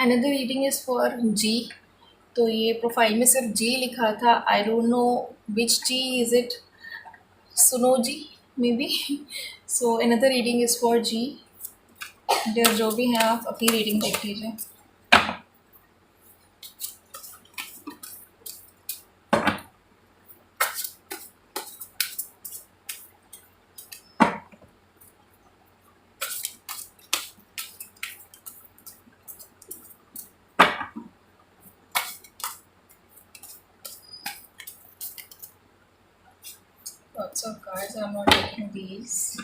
Another reading is for G. तो ये profile में सिर्फ जी लिखा था. I don't know which G is it. सुनो G maybe. So another reading is for G. जो भी हैं आप अपनी रीडिंग देख लीजिए. Lots of cards. I'm not taking these.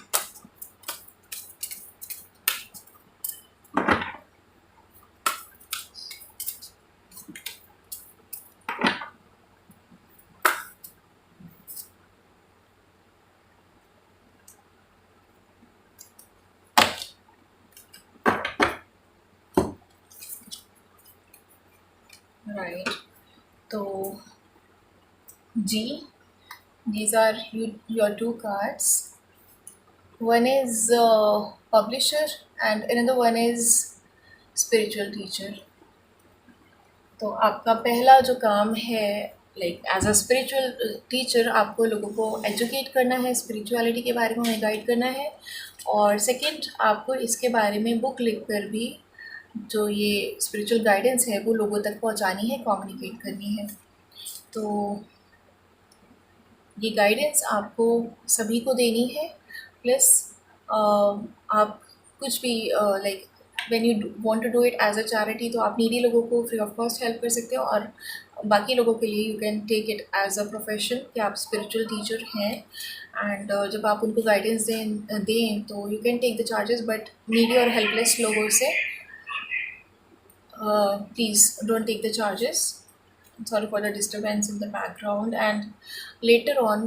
Right. So G. These are your two cards. One is publisher and another one is spiritual teacher. तो आपका पहला जो काम है like as a spiritual teacher, आपको लोगों को एजुकेट करना है, स्पिरिचुअलिटी के बारे में उन्हें गाइड करना है. और सेकंड, आपको इसके बारे में बुक लिखकर भी जो ये स्पिरिचुअल गाइडेंस है वो लोगों तक पहुंचानी है, कम्युनिकेट करनी है. तो ये गाइडेंस आपको सभी को देनी है. प्लस आप कुछ भी like when you want to do it as a charity, तो आप नीडी लोगों को फ्री ऑफ कॉस्ट हेल्प कर सकते हो. और बाकी लोगों के लिए you can take it as a profession कि आप स्पिरिचुअल टीचर हैं. एंड जब आप उनको गाइडेंस दें तो you can take the charges. But needy और हेल्पलेस लोगों से please don't take the charges. Sorry for the disturbance in the background. And later on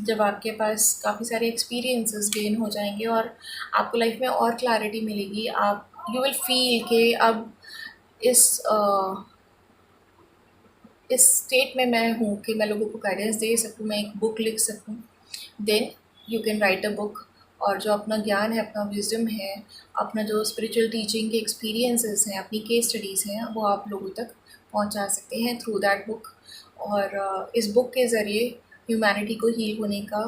जब आपके पास काफ़ी सारे एक्सपीरियंसेस गेन हो जाएंगे और आपको लाइफ में और क्लैरिटी मिलेगी, आप यू विल फील कि अब इस इस स्टेट में मैं हूँ कि मैं लोगों को गाइडेंस दे सकूँ, मैं एक बुक लिख सकूँ. Then you can write a book. और जो अपना ज्ञान है, अपना विजडम है, अपना जो स्पिरिचुअल टीचिंग के एक्सपीरियंसेस हैं, अपनी केस स्टडीज़ हैं, वो आप लोगों तक पहुंचा सकते हैं थ्रू दैट बुक. और इस बुक के ज़रिए ह्यूमैनिटी को हील होने का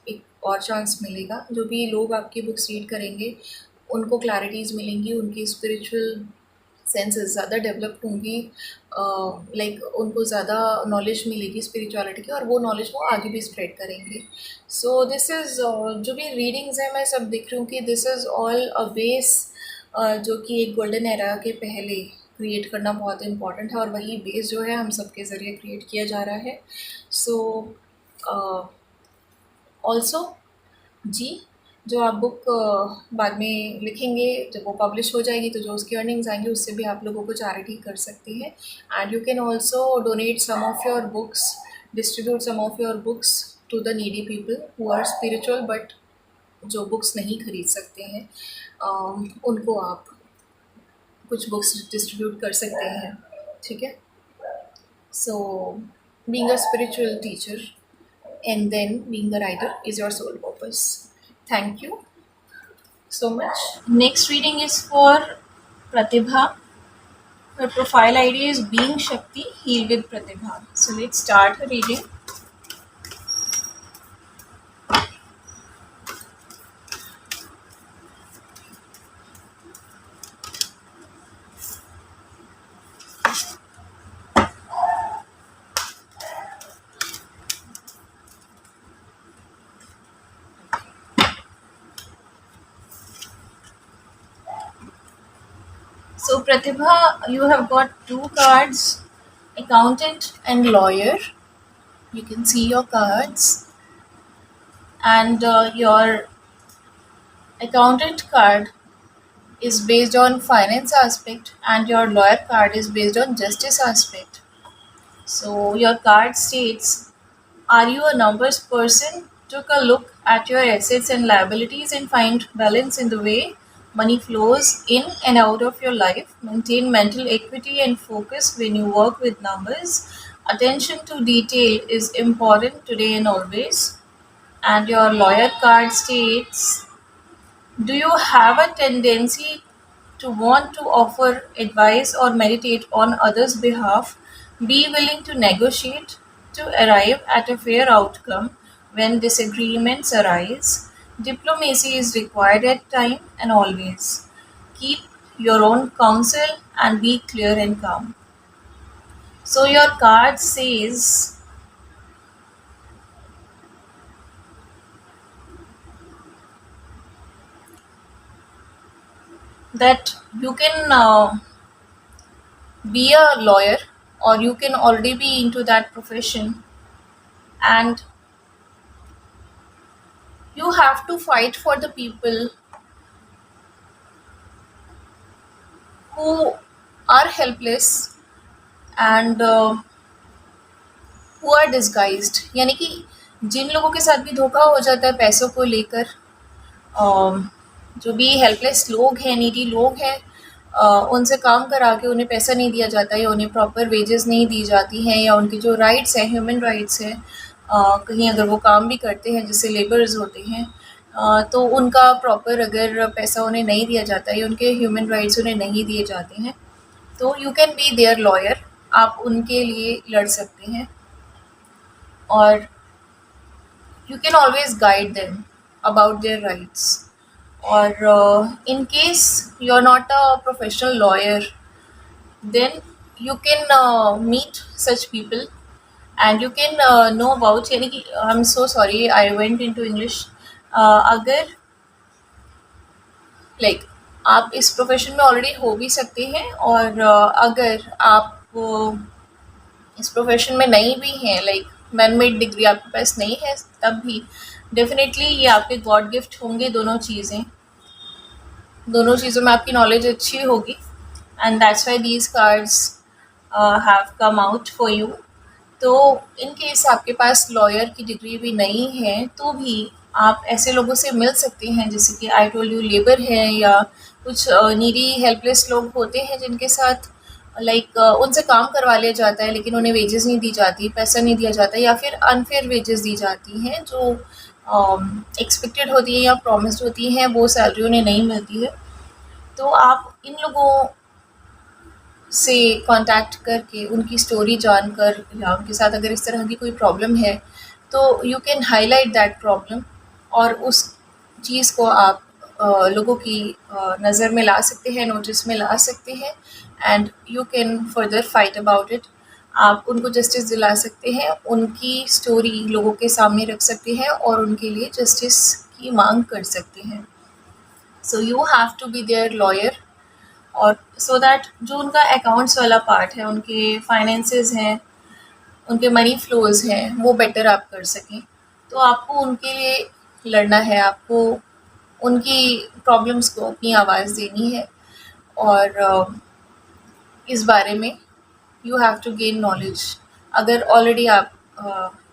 एक और चांस मिलेगा. जो भी लोग आपकी बुक्स रीड करेंगे उनको क्लैरिटीज़ मिलेंगी, उनकी स्पिरिचुअल सेंसेस ज़्यादा डेवलप होंगी. लाइक उनको ज़्यादा नॉलेज मिलेगी स्पिरिचुअलिटी की, और वो नॉलेज वो आगे भी स्प्रेड करेंगे. सो दिस इज़ जो भी रीडिंग्स हैं मैं सब देख रही हूँ कि this is all a base जो कि एक गोल्डन एरा के पहले क्रिएट करना बहुत इम्पॉर्टेंट है, और वही बेस जो है हम सबके ज़रिए क्रिएट किया जा रहा है. सो ऑल्सो जी, जो आप बुक बाद में लिखेंगे, जब वो पब्लिश हो जाएगी तो जो उसकी अर्निंग्स आएंगी उससे भी आप लोगों को चैरिटी कर सकते हैं. And you can also donate some of your books, distribute some of your books to the needy people who are spiritual but जो बुक्स नहीं खरीद सकते हैं. उनको आप कुछ बुक्स डिस्ट्रीब्यूट कर सकते हैं. ठीक है. So being a spiritual teacher and then being a writer is your sole purpose. Thank you so much. Next reading is for Pratibha. Her profile ID is Being Shakti, Heal with Pratibha. So let's start her reading. So Pratibha, you have got two cards, accountant and lawyer. You can see your cards, and your accountant card is based on finance aspect and your lawyer card is based on justice aspect. So your card states, are you a numbers person? Took a look at your assets and liabilities and find balance in the way money flows in and out of your life. Maintain mental equity and focus when you work with numbers. Attention to detail is important today and always. And your lawyer card states, do you have a tendency to want to offer advice or meditate on others' behalf, be willing to negotiate to arrive at a fair outcome when disagreements arise. Diplomacy is required at time and always. Keep your own counsel and be clear and calm. So your card says that you can be a lawyer, or you can already be into that profession, and you have to fight for the people who are helpless and who are disguised, यानी कि जिन लोगों के साथ भी धोखा हो जाता है पैसों को लेकर, जो भी हेल्पलेस लोग हैं, नीडी लोग हैं, उनसे काम करा के उन्हें पैसा नहीं दिया जाता, या उन्हें प्रॉपर वेजेस नहीं दी जाती हैं, या उनके जो राइट्स हैं, ह्यूमन राइट्स हैं, कहीं अगर वो काम भी करते हैं जैसे लेबर्स होते हैं, तो उनका प्रॉपर अगर पैसा उन्हें नहीं दिया जाता या उनके ह्यूमन राइट्स उन्हें नहीं दिए जाते हैं, तो you can be their lawyer, आप उनके लिए लड़ सकते हैं, और you can always guide them about their rights. Or in case you're not a professional lawyer, then you can meet such people and you can know about, यानी कि I'm so sorry I went into English. अगर like आप इस profession में already हो भी सकते हैं, और अगर आप इस प्रोफेशन में नहीं भी हैं, लाइक मैन मेड डिग्री आपके पास नहीं है, तब भी डेफिनेटली ये आपके गॉड गिफ्ट होंगे। दोनों चीज़ों में आपकी नॉलेज अच्छी होगी, and that's why these cards have come out for you. तो इन केस आपके पास लॉयर की डिग्री भी नहीं है, तो भी आप ऐसे लोगों से मिल सकते हैं, जैसे कि आई टोल्ड यू लेबर है, या कुछ नीडी हेल्पलेस लोग होते हैं जिनके साथ उनसे काम करवा लिया जाता है लेकिन उन्हें वेजेस नहीं दी जाती, पैसा नहीं दिया जाता, या फिर अनफेयर वेजेस दी जाती हैं जो एक्सपेक्टेड होती है या प्रॉमिस्ड होती हैं, वो सैलरी उन्हें नहीं मिलती है। तो आप इन लोगों से कांटेक्ट करके उनकी स्टोरी जानकर, या उनके साथ अगर इस तरह की कोई प्रॉब्लम है, तो you can highlight that problem, और उस चीज़ को आप लोगों की नज़र में ला सकते हैं, नोटिस में ला सकते हैं, and you can further fight about it. आप उनको जस्टिस दिला सकते हैं, उनकी स्टोरी लोगों के सामने रख सकते हैं और उनके लिए जस्टिस की मांग कर सकते हैं। So you have to be their lawyer, और सो दैट जो उनका अकाउंट्स वाला पार्ट है, उनके फाइनेंसेस हैं, उनके मनी फ्लोज हैं, वो बेटर आप कर सकें। तो आपको उनके लिए लड़ना है, आपको उनकी प्रॉब्लम्स को अपनी आवाज़ देनी है, और इस बारे में you have to gain knowledge. अगर ऑलरेडी आप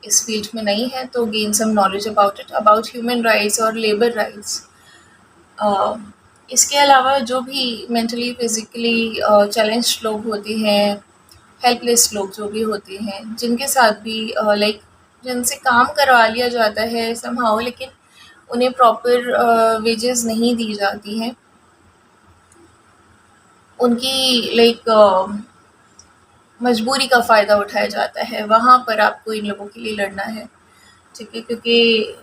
इस फील्ड में नहीं हैं, तो gain some knowledge about it, about human rights और लेबर राइट्स। इसके अलावा जो भी मेंटली फिज़िकली चैलेंज्ड लोग होते हैं, हेल्पलेस लोग जो भी होते हैं, जिनके साथ भी जिनसे काम करवा लिया जाता है समहाउ, लेकिन उन्हें प्रॉपर वेजेस नहीं दी जाती हैं, उनकी मजबूरी का फ़ायदा उठाया जाता है, वहाँ पर आपको इन लोगों के लिए लड़ना है, ठीक है? क्योंकि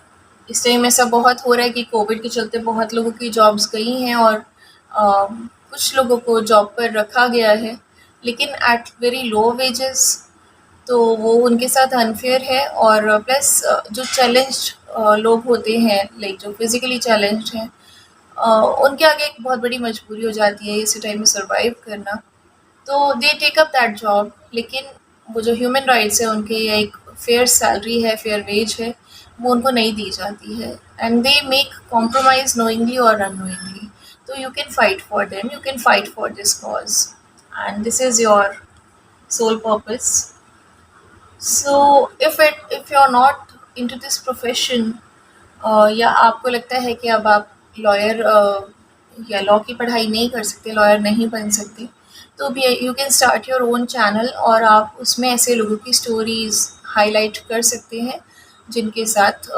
इस टाइम ऐसा बहुत हो रहा है कि कोविड के चलते बहुत लोगों की जॉब्स गई हैं, और कुछ लोगों को जॉब पर रखा गया है, लेकिन एट वेरी लो वेजेस, तो वो उनके साथ अनफेयर है। और प्लस जो चैलेंज्ड लोग होते हैं, जो फिज़िकली चैलेंज्ड हैं, उनके आगे एक बहुत बड़ी मजबूरी हो जाती है इसी टाइम में सर्वाइव करना, तो they take up that job, लेकिन वो जो ह्यूमन राइट्स है उनके, या एक फेयर सैलरी है, फेयर वेज है, वो उनको नहीं दी जाती है, and they make compromise knowingly और अननोइंगली। तो you can fight for them, you can fight for this cause, and this is your soul purpose. So if you are not into this profession, या आपको लगता है कि अब आप lawyer या लॉ की पढ़ाई नहीं कर सकते, लॉयर नहीं बन सकते, तो भी you can start your own channel, और आप उसमें ऐसे लोगों की स्टोरीज़ हाईलाइट कर सकते हैं जिनके साथ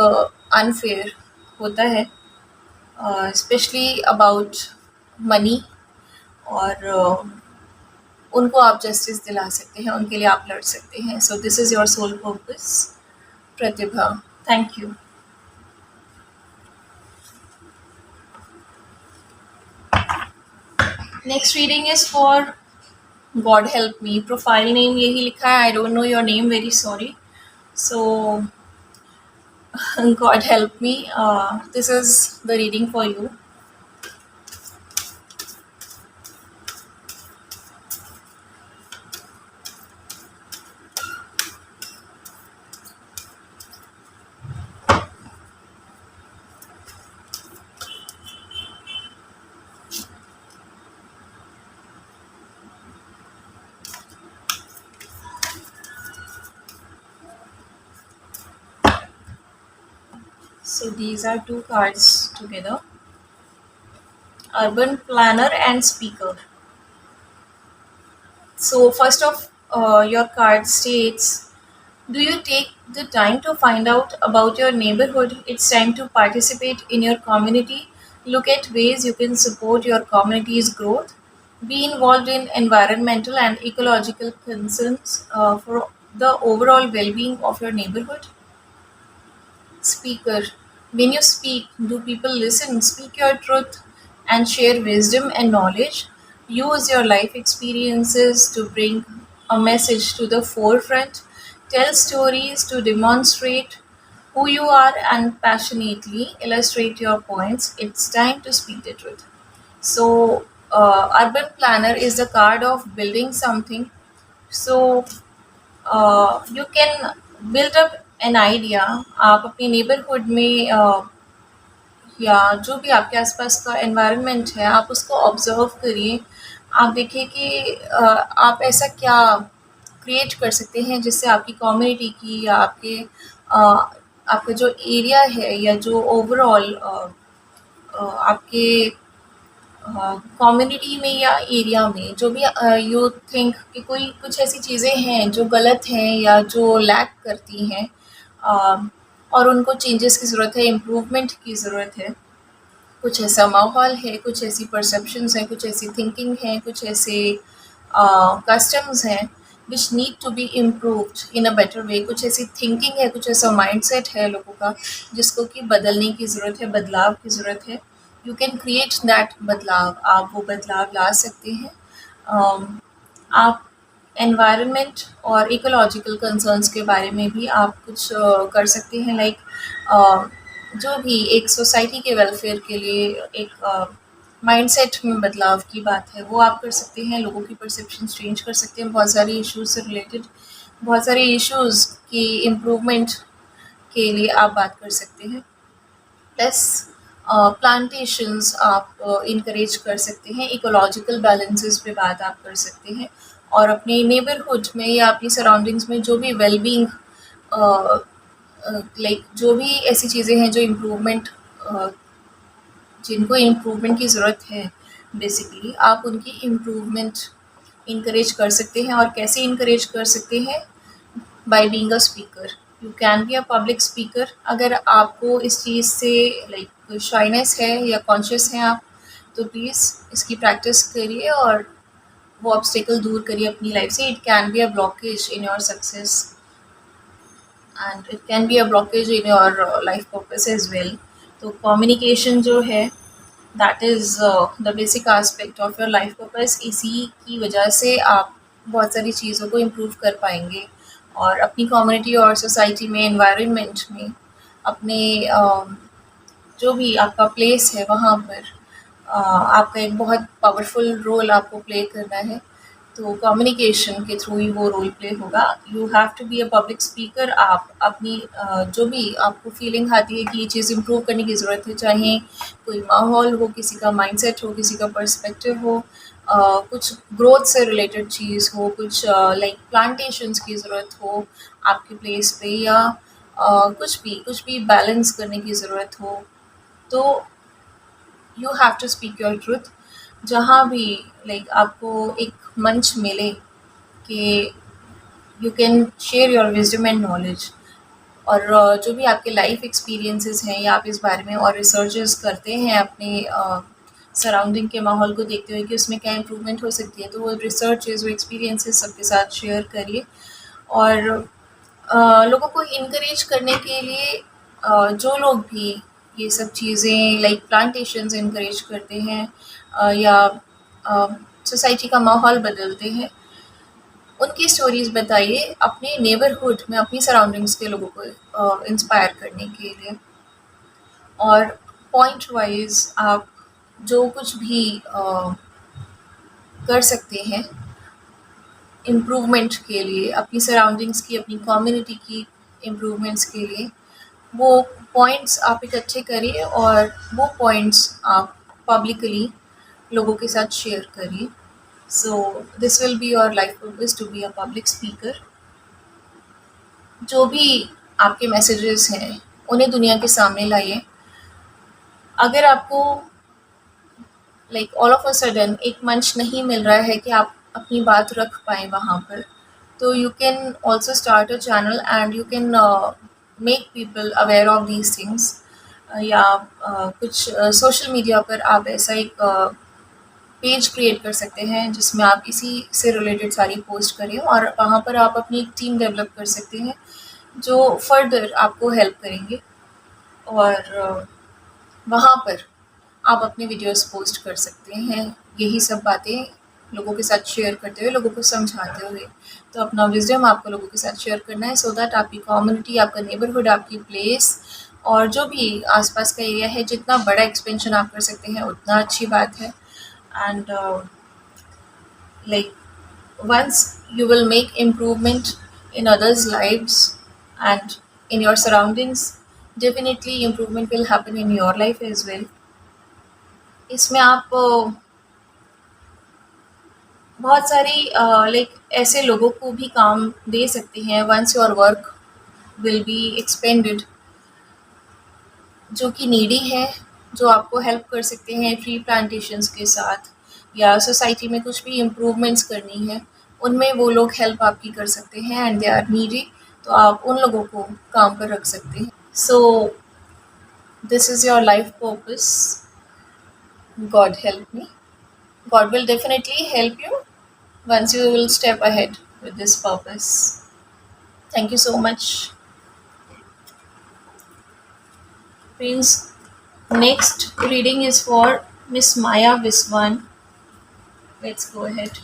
अनफेयर होता है, स्पेशली अबाउट मनी, और उनको आप जस्टिस दिला सकते हैं, उनके लिए आप लड़ सकते हैं. So this is your soul purpose, Pratibha. Thank you. Next reading is for God help me. Profile name यही लिखा है. I don't know your name, very sorry. So God help me. This is the reading for you. So these are two cards together. Urban planner and speaker. So first of your card states, do you take the time to find out about your neighborhood? It's time to participate in your community. Look at ways you can support your community's growth. Be involved in environmental and ecological concerns for the overall well-being of your neighborhood. Speaker. When you speak, do people listen? Speak your truth and share wisdom and knowledge. Use your life experiences to bring a message to the forefront. Tell stories to demonstrate who you are and passionately illustrate your points. It's time to speak the truth. So, urban planner is the card of building something. So, you can build up an idea. आप अपनी neighbourhood में या जो भी आपके आसपास का environment है, आप उसको ऑब्जर्व करिए. आप देखिए कि आप ऐसा क्या क्रिएट कर सकते हैं जिससे आपकी कम्युनिटी की या आपका जो एरिया है या जो ओवरऑल आपके कम्युनिटी में या एरिया में जो भी यू थिंक कि कोई कुछ ऐसी चीज़ें हैं जो गलत हैं या जो लैक करती हैं, और उनको चेंजेस की ज़रूरत है, इम्प्रूवमेंट की ज़रूरत है. कुछ ऐसा माहौल है, कुछ ऐसी परसेप्शंस हैं, कुछ ऐसी थिंकिंग है, कुछ ऐसे कस्टम्स हैं which need to be improved in a better way. कुछ ऐसी थिंकिंग है, कुछ ऐसा माइंडसेट है लोगों का जिसको कि बदलने की ज़रूरत है, बदलाव की ज़रूरत है. यू कैन क्रिएट दैट बदलाव. आप वो बदलाव ला सकते हैं. आप एनवायरनमेंट और इकोलॉजिकल कंसर्न्स के बारे में भी आप कुछ कर सकते हैं. लाइक जो भी एक सोसाइटी के वेलफेयर के लिए एक माइंडसेट में बदलाव की बात है, वो आप कर सकते हैं. लोगों की परसेप्शन चेंज कर सकते हैं. बहुत सारे इश्यूज से रिलेटेड बहुत सारे इश्यूज़ की इम्प्रूवमेंट के लिए आप बात कर सकते हैं. प्लस प्लांटेशंस आप इनकरेज कर सकते हैं. इकोलॉजिकल बैलेंसेस पे बात आप कर सकते हैं. और अपने नेबरहुड में या अपनी सराउंडिंग्स में जो भी वेलबींग लाइक जो भी ऐसी चीज़ें हैं जो इम्प्रूवमेंट जिनको इम्प्रूवमेंट की ज़रूरत है, बेसिकली आप उनकी इम्प्रूवमेंट इनकरेज कर सकते हैं. और कैसे इनकरेज कर सकते हैं? By being a speaker. You can be a public speaker. अगर आपको इस चीज़ से लाइक शाइनेस है या कॉन्शियस हैं आप, तो प्लीज़ इसकी प्रैक्टिस करिए और वो ऑब्स्टिकल दूर करिए अपनी लाइफ से. It can be a blockage in your success and it can be a blockage in your life purpose as well. तो कम्युनिकेशन जो है, that is the basic aspect of your life purpose. इसी की वजह से आप बहुत सारी चीज़ों को इम्प्रूव कर पाएंगे और अपनी कम्युनिटी और सोसाइटी में, एनवायरनमेंट में, अपने जो भी आपका प्लेस है वहाँ पर आपका एक बहुत पावरफुल रोल आपको प्ले करना है. तो कम्युनिकेशन के थ्रू ही वो रोल प्ले होगा. You have to be a public speaker. आप अपनी जो भी आपको फीलिंग आती है कि ये चीज़ इम्प्रूव करने की ज़रूरत है, चाहे कोई माहौल हो, किसी का माइंडसेट हो, किसी का पर्सपेक्टिव हो, कुछ ग्रोथ से रिलेटेड चीज़ हो, कुछ लाइक प्लांटेशंस की ज़रूरत हो आपके प्लेस पे, या कुछ भी बैलेंस करने की ज़रूरत हो, तो you have to speak your truth. जहाँ भी लाइक आपको एक मंच मिले कि you can share your wisdom and knowledge. और जो भी आपके लाइफ एक्सपीरियंसेस हैं या आप इस बारे में और रिसर्चेस करते हैं अपने सराउंडिंग के माहौल को देखते हुए कि उसमें क्या इम्प्रूवमेंट हो सकती है, तो वो रिसर्चेज़, वो एक्सपीरियंसेस सबके साथ शेयर करिए। और लोगों को इनकरेज करने के लिए जो लोग भी ये सब चीज़ें लाइक प्लांटेशंस इनकरेज करते हैं या सोसाइटी का माहौल बदलते हैं, उनकी स्टोरीज़ बताइए अपने नेबरहुड में, अपनी सराउंडिंग्स के लोगों को इंस्पायर करने के लिए। और पॉइंट वाइज आप जो कुछ भी कर सकते हैं इम्प्रूवमेंट के लिए, अपनी सराउंडिंग्स की, अपनी कम्युनिटी की इम्प्रूवमेंट्स के लिए, वो पॉइंट्स आप इकट्ठे करिए और वो पॉइंट्स आप पब्लिकली लोगों के साथ शेयर करिए। So this will be your life purpose to be a public speaker. जो भी आपके मैसेजेस हैं उन्हें दुनिया के सामने लाइए। अगर आपको like all of a sudden एक मंच नहीं मिल रहा है कि आप अपनी बात रख पाएँ वहाँ पर, तो you can also start a channel and you can make people aware of these things. या कुछ सोशल मीडिया पर आप ऐसा एक पेज क्रिएट कर सकते हैं जिसमें आप इसी से रिलेटेड सारी पोस्ट करें, और वहाँ पर आप अपनी एक टीम डेवलप कर सकते हैं जो फर्दर आपको हेल्प करेंगे। और वहाँ पर आप अपने वीडियोस पोस्ट कर सकते हैं, यही सब बातें लोगों के साथ शेयर करते हुए, लोगों को समझाते हुए। तो अपना विज़डम आपको लोगों के साथ शेयर करना है, सो दैट आपकी कम्युनिटी, आपका नेबरहुड, आपकी प्लेस और जो भी आसपास का एरिया है, जितना बड़ा एक्सपेंशन आप कर सकते हैं उतना अच्छी बात है। And like once you will make improvement in others' lives and in your surroundings, definitely improvement will happen in your life as well. इसमें आप बहुत सारी लाइक ऐसे लोगों को भी काम दे सकते हैं once your work will be expanded, जो कि नीडी है, जो आपको हेल्प कर सकते हैं ट्री प्लांटेशंस के साथ, या सोसाइटी में कुछ भी इम्प्रूवमेंट्स करनी है उनमें वो लोग हेल्प आपकी कर सकते हैं एंड दे आर नीडी, तो आप उन लोगों को काम पर रख सकते हैं। So this is your life purpose. God help me. God will definitely help you once you will step ahead with this purpose. Thank you so much. Friends, next reading is for Miss Maya Viswan. Let's go ahead.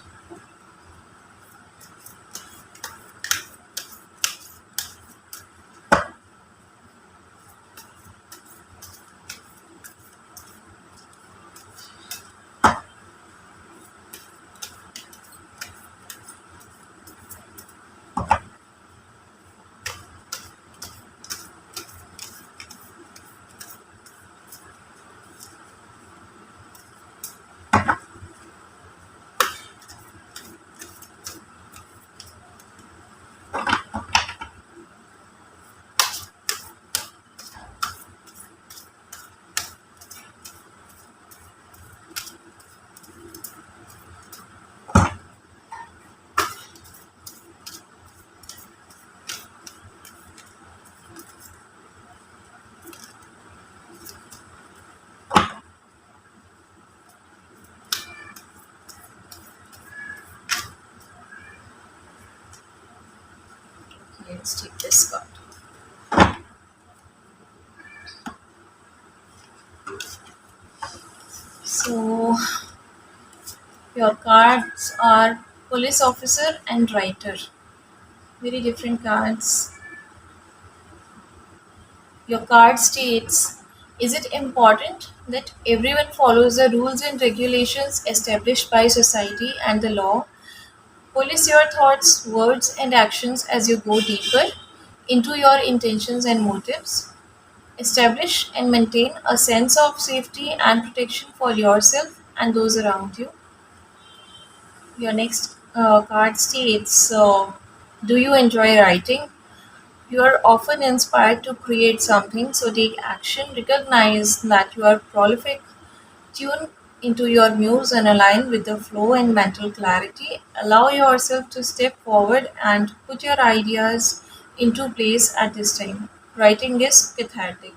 Let's take this card. So, your cards are police officer and writer. Very different cards. Your card states, is it important that everyone follows the rules and regulations established by society and the law? Police your thoughts, words, and actions as you go deeper into your intentions and motives. Establish and maintain a sense of safety and protection for yourself and those around you. Your next card states, do you enjoy writing? You are often inspired to create something, so take action. Recognize that you are prolific. Tune into your muse and align with the flow and mental clarity. Allow yourself to step forward and put your ideas into place at this time. Writing is cathartic.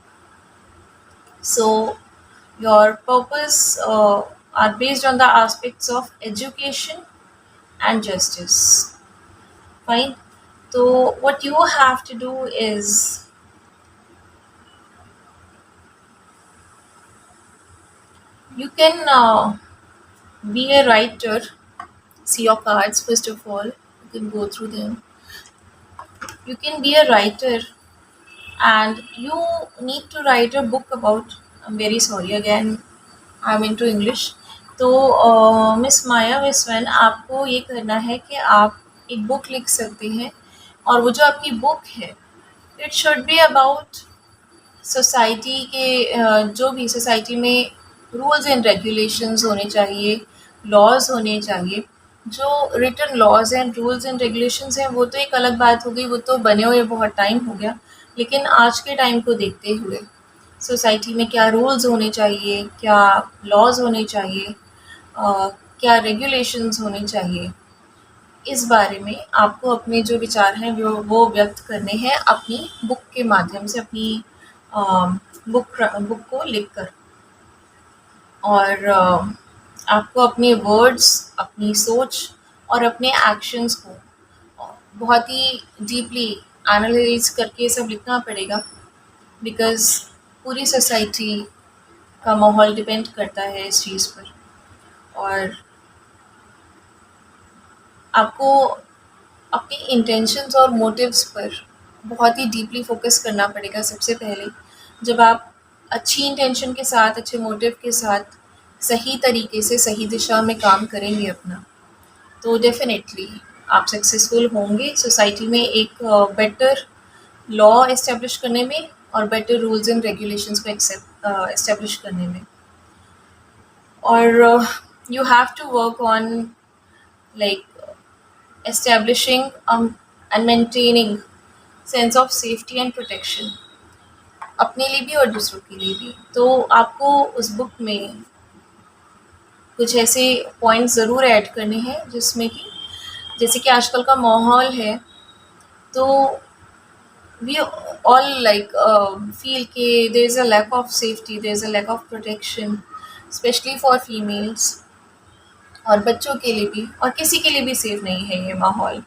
So, Your purpose are based on the aspects of education and justice. Fine. So what you have to do is you can be a writer. See your cards first of all. You can go through them. You can be a writer, and you need to write a book about. I'm very sorry again. I'm into English. तो miss Maya विस्वन, आपको ये करना है कि आप एक book लिख सकते हैं, और वो जो आपकी बुक है, it should be about society के जो भी सोसाइटी में रूल्स एंड रेगुलेशंस होने चाहिए, लॉज होने चाहिए। जो written laws and rules and regulations हैं वो तो एक अलग बात हो गई, वो तो बने हुए बहुत टाइम हो गया। लेकिन आज के टाइम को देखते हुए सोसाइटी में क्या रूल्स होने चाहिए, क्या लॉज होने चाहिए, क्या रेगुलेशंस होने चाहिए, इस बारे में आपको अपने जो विचार हैं वो व्यक्त करने हैं अपनी बुक के माध्यम से, अपनी बुक को लिखकर। और आपको अपने वर्ड्स, अपनी सोच और अपने एक्शंस को बहुत ही डीपली एनालाइज करके सब लिखना पड़ेगा, बिकॉज़ पूरी सोसाइटी का माहौल डिपेंड करता है इस चीज़ पर। और आपको अपनी इंटेंशंस और मोटिव्स पर बहुत ही डीपली फोकस करना पड़ेगा सबसे पहले। जब आप अच्छी इंटेंशन के साथ, अच्छे मोटिव के साथ सही तरीके से सही दिशा में काम करेंगे अपना, तो डेफ़िनेटली आप सक्सेसफुल होंगे सोसाइटी में एक बेटर लॉ एस्टेब्लिश करने में और बेटर रूल्स एंड रेगुलेशंस को एस्टेब्लिश करने में। और you have to work on like establishing and maintaining sense of safety and protection, अपने लिए भी और दूसरों के लिए भी। तो आपको उस बुक में कुछ ऐसे पॉइंट्स ज़रूर ऐड करने हैं जिसमें कि जैसे कि आजकल का माहौल है, तो वी ऑल लाइक फील कि there is a lack of safety, there is a lack of protection, specially for females, और बच्चों के लिए भी, और किसी के लिए भी सेफ नहीं है ये माहौल।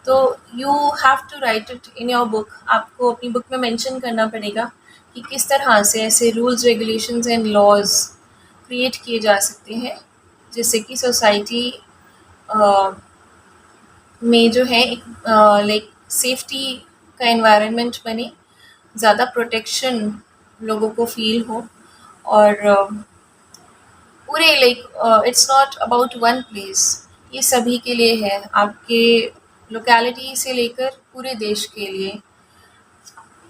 तो you have to write it in your book. आपको अपनी बुक में मेंशन करना पड़ेगा कि किस तरह से ऐसे rules, regulations and laws create किए जा सकते हैं जिससे कि सोसाइटी में जो है एक लाइक सेफ्टी का एनवायरनमेंट बने, ज़्यादा प्रोटेक्शन लोगों को फील हो। और पूरे like it's not about one place, ये सभी के लिए है, आपके लोकेलिटी से लेकर पूरे देश के लिए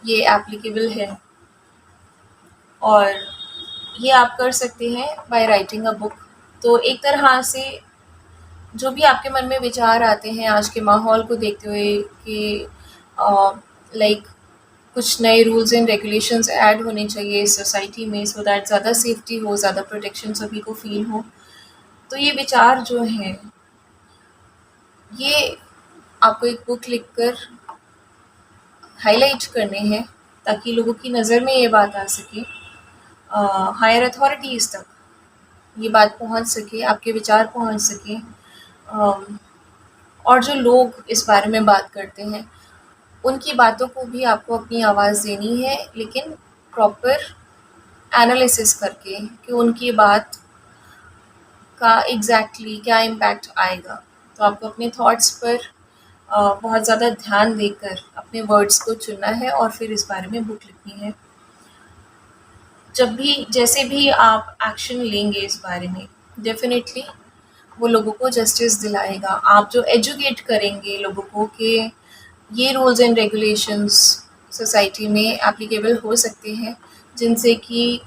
ये एप्लीकेबल है। और ये आप कर सकते हैं बाय राइटिंग अ बुक। तो एक तरह से जो भी आपके मन में विचार आते हैं आज के माहौल को देखते हुए कि लाइक कुछ नए रूल्स एंड रेगुलेशंस ऐड होने चाहिए इस सोसाइटी में, सो दैट ज़्यादा सेफ्टी हो, ज़्यादा प्रोटेक्शन सभी को फील हो। तो ये विचार जो हैं, ये आपको एक बुक लिखकर हाईलाइट करने हैं ताकि लोगों की नज़र में ये बात आ सके, हायर अथॉरिटीज़ तक ये बात पहुंच सके, आपके विचार पहुंच सके। और जो लोग इस बारे में बात करते हैं उनकी बातों को भी आपको अपनी आवाज़ देनी है, लेकिन प्रॉपर एनालिसिस करके कि उनकी बात का एग्जैक्टली क्या इम्पैक्ट आएगा। तो आपको अपने थॉट्स पर बहुत ज़्यादा ध्यान देकर अपने वर्ड्स को चुनना है और फिर इस बारे में बुक लिखनी है। जब भी जैसे भी आप एक्शन लेंगे इस बारे में, डेफिनेटली वो लोगों को जस्टिस दिलाएगा। आप जो एजुकेट करेंगे लोगों को कि ये रूल्स एंड रेगुलेशंस सोसाइटी में एप्लीकेबल हो सकते हैं, जिनसे कि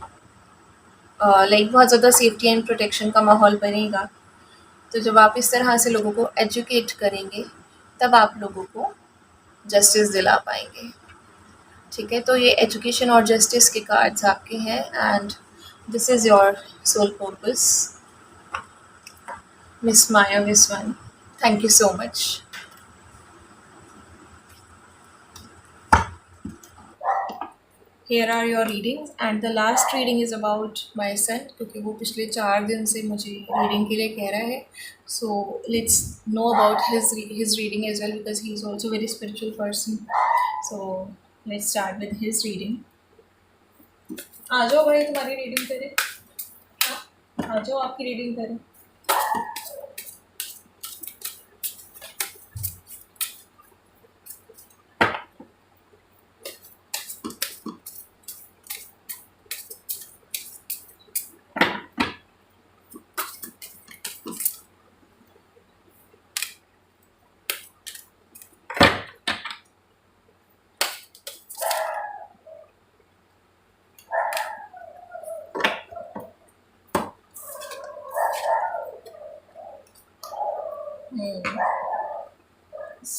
लाइक बहुत ज़्यादा सेफ्टी एंड प्रोटेक्शन का माहौल बनेगा। तो जब आप इस तरह से लोगों को एजुकेट करेंगे तब आप लोगों को जस्टिस दिला पाएंगे। ठीक है, तो ये एजुकेशन और जस्टिस के कार्ड्स आपके हैं, and this is your soul purpose, miss Maya Viswan. Thank you so much. here are your readings and the last reading is about my son क्योंकि वो पिछले 4 दिन से मुझे रीडिंग के लिए कह रहा है. So let's know about his reading as well because he is also a very spiritual person. So let's start with his reading. आ जाओ भाई तुम्हारी रीडिंग करें. हाँ, आ जाओ आपकी रीडिंग करें.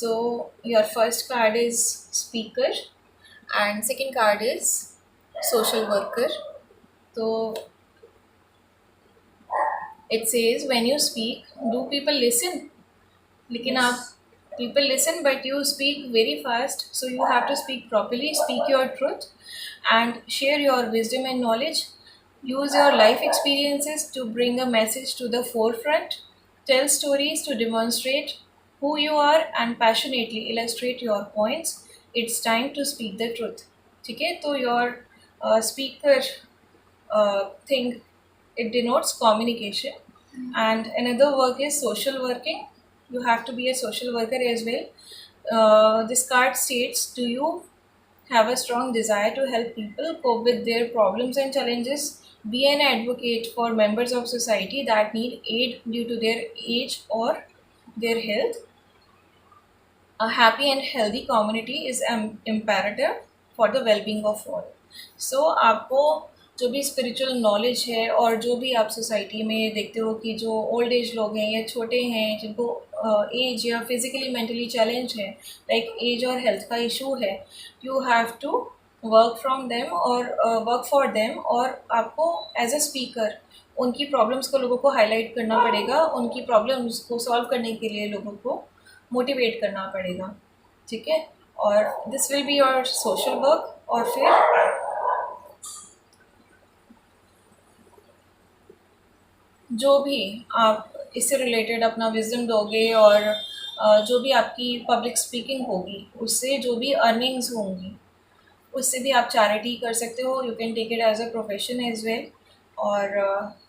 So your first card is speaker and second card is social worker. So it says when you speak, do people listen? लेकिन आप people listen but you speak very fast, so you have to speak properly, speak your truth and share your wisdom and knowledge. Use your life experiences to bring a message to the forefront. Tell stories to demonstrate who you are and passionately illustrate your points. It's time to speak the truth. ठीक है, तो your speaker thing, it denotes communication. And another work is social working. You have to be a social worker as well. This card states, do you have a strong desire to help people cope with their problems and challenges? Be an advocate for members of society that need aid due to their age or their health. A happy and healthy community is imperative for the well-being of all. So आपको जो भी spiritual knowledge है और जो भी आप society में देखते हो कि जो ओल्ड एज लोग हैं या छोटे हैं जिनको एज या फिजिकली मेंटली चैलेंज है, लाइक एज और हेल्थ का इशू है, you have to work from them और वर्क फॉर देम. और आपको एज अ स्पीकर उनकी प्रॉब्लम्स को लोगों को हाईलाइट करना पड़ेगा, उनकी प्रॉब्लम्स को सॉल्व करने के लिए लोगों को मोटिवेट करना पड़ेगा. ठीक है, और this will be your social work. और फिर जो भी आप इससे रिलेटेड अपना विजडम दोगे और जो भी आपकी पब्लिक स्पीकिंग होगी उससे जो भी अर्निंग्स होंगी उससे भी आप चैरिटी कर सकते हो. You can take it as a profession as well. और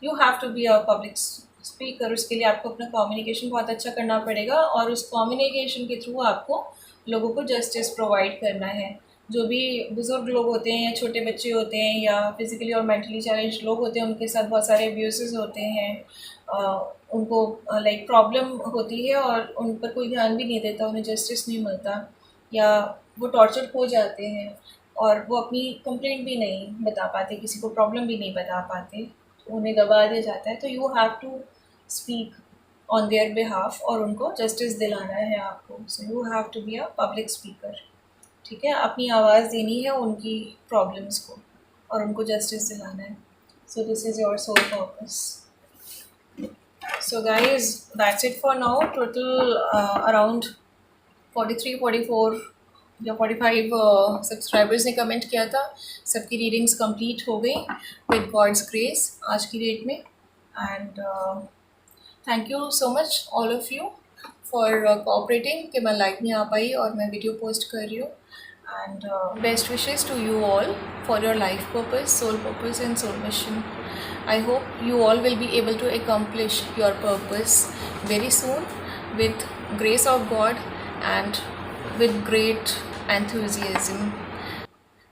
you have to be a public speaker. उसके लिए आपको अपना कम्युनिकेशन बहुत अच्छा करना पड़ेगा और उस कम्युनिकेशन के थ्रू आपको लोगों को जस्टिस प्रोवाइड करना है. जो भी बुज़ुर्ग लोग होते हैं या छोटे बच्चे होते हैं या फिज़िकली और मेंटली चैलेंज लोग होते हैं उनके साथ बहुत सारे अब्यूसेस होते हैं. उनको लाइक प्रॉब्लम होती है और उन पर कोई ध्यान भी नहीं देता, उन्हें जस्टिस नहीं मिलता या वो टॉर्चर हो जाते हैं और वो अपनी कंप्लेंट भी नहीं बता पाते, किसी को प्रॉब्लम भी नहीं बता पाते, उन्हें दबा दिया जाता है. तो you have to speak on their behalf और उनको जस्टिस दिलाना है आपको. So you have to be a public speaker. ठीक है, अपनी आवाज़ देनी है उनकी प्रॉब्लम्स को और उनको जस्टिस दिलाना है. So this is your soul purpose. So guys that's it for now. Total around 43-44 या 45 सब्सक्राइबर्स ने कमेंट किया था. सबकी रीडिंग्स कंप्लीट हो गई विद गॉड्स ग्रेस आज की डेट में. And thank you so much all of you for cooperating कि मैं लाइव नहीं आ पाई और मैं वीडियो पोस्ट कर रही हूँ. And best wishes to you all for your life purpose, soul purpose and soul mission. I hope you all will be able to accomplish your purpose very soon with grace of God and with great enthusiasm.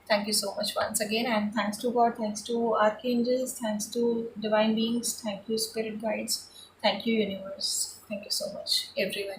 Thank you so much once again, and thanks to God, thanks to archangels, thanks to divine beings, thank you spirit guides, thank you universe. Thank you so much everyone.